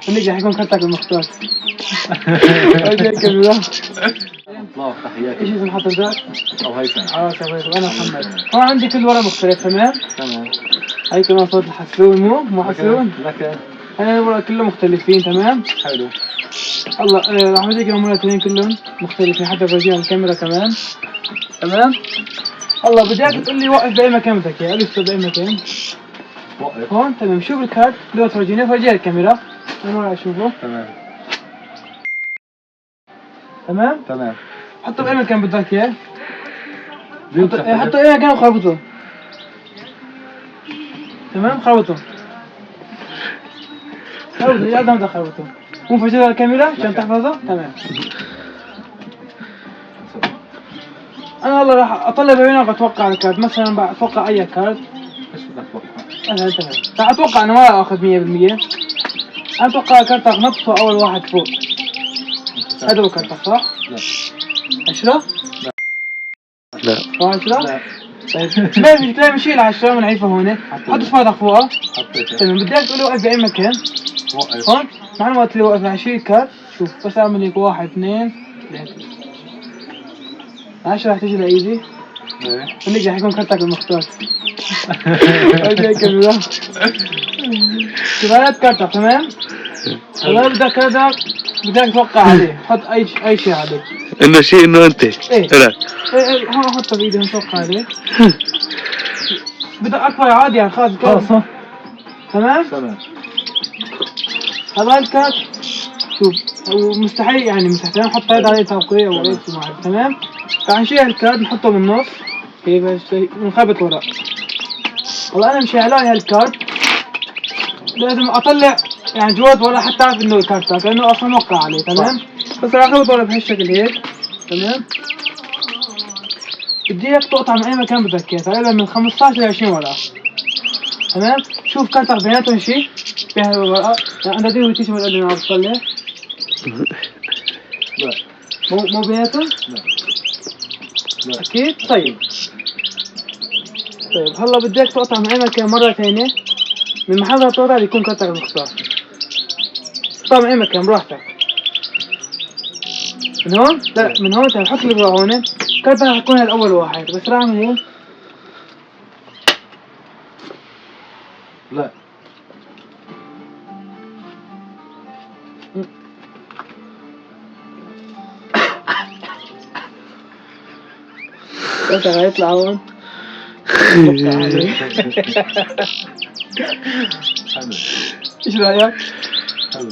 ونجح يكون كارتك المختار. كاميرا. الله تحياتي. ايش اسم حضرتك؟ أو هيثم. شباب انا محمد. هون عندي كل ورقة مختلف تمام؟ تمام. هاي كمان صوت الحسون مو حسون؟ لك. هاي الورقة كلهم مختلفين تمام؟ حلو. الله راح اورجيك المرتين كلهم مختلفين حتى بورجيهم الكاميرا كمان. تمام؟ الله بدي اياك تقول لي وقف باي مكان بدك اياه، قول لي استوب باي مكان. وقف. هون تمام. شوف الكارت لو تفرجيني فرجيها الكاميرا. من ورا اشوفه. تمام. تمام؟ تمام. حطه باي مكان بدك اياه. حطه حطه باي مكان وخربطه. تمام خربطه. يا ادم بدك خربطه. مو فرجيها الكاميرا عشان تحفظه. تمام. انا والله راح اطلع بعينك اتوقع الكارت مثلا اتوقع اي كارت. ايش بدك تتوقع؟ تمام. راح اتوقع انا ما اخذ 100%. انا اتوقع كارتك نطفه اول واحد فوق. هذا هو كارتك صح؟ لا. 10؟ لا. هو 10؟ لا. طيب لا مشيل 10 ونعيفها هون. حط صفاتك فوقها. حطيتها. تمام. بدي اياك تقول لي وقف باي مكان. وقف. هون مع الوقت اللي وقف راح اشيل كارت. شوف بس اعمل هيك 1 2 3 10 راح تجي لايدي. ونجح يكون كارتك المختار. كاميرا. شغلات كارتك تمام؟ والله بدك كارتك بدك توقع عليه. حط اي شيء عليه. انه شيء انه انت. ايه لا. ايه هون حطه بايدي ونتوقع عليه. بدك اكبر عادي يعني خلاص. تمام؟ تمام. هذا الكارت شوف هو مستحيل يعني مستحيل نحط هذا عليه توقيع او اكس معين. تمام؟ راح نشيل الكارت نحطه بالنص هيك ونخبط ورق. والله انا مشي علي هالكارت لازم اطلع يعني جوات ورق حتى اعرف انه كارتك لانه اصلا موقع عليه. تمام؟ بس راح اخبط ورق بهالشكل هيك. تمام؟ بدي اياك تقطع من اي مكان بدك اياه تقريبا من 15 ل 20 ورقة. تمام؟ شوف كارتك بيناتهم شيء بهالورقة يعني انا بدي تيجي من اللي انا بطلع. لا. مو بيناتهم؟ لا. اكيد؟ طيب هلا بدي اياك تقطع من اي مكان مرة ثانية من محل القطع يكون كارتك المختار. اقطع من اي مكان براحتك. من هون؟ لا من هون تعال حط لي هون. كارتك رح يكون الاول واحد بس راح اعمل هيك. لا. كارتك هيطلع هون. حلو. ايش رايك؟ حلو.